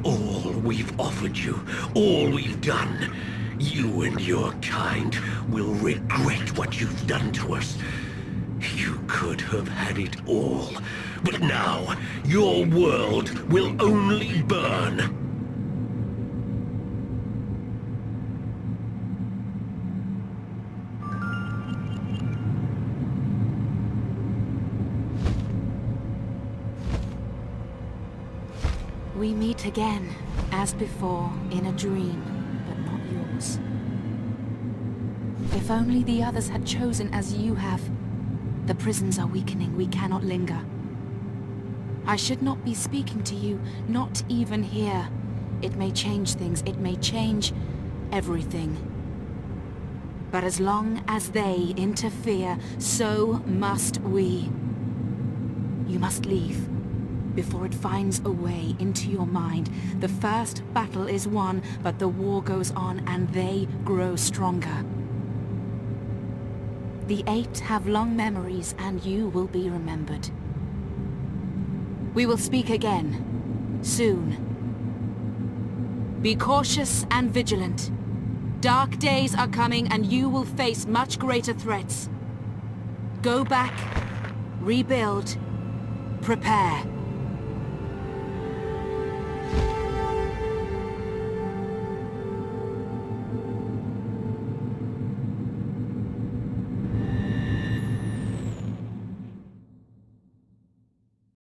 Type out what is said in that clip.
All we've offered you, all we've done, you and your kind will regret what you've done to us. You could have had it all, but now your world will only burn. We meet again, as before, in a dream, but not yours. If only the others had chosen as you have. The prisons are weakening, we cannot linger. I should not be speaking to you, not even here. It may change things, it may change everything. But as long as they interfere, so must we. You must leave. Before it finds a way into your mind. The first battle is won, but the war goes on and they grow stronger. The 8 have long memories and you will be remembered. We will speak again, soon. Be cautious and vigilant. Dark days are coming and you will face much greater threats. Go back, rebuild, prepare.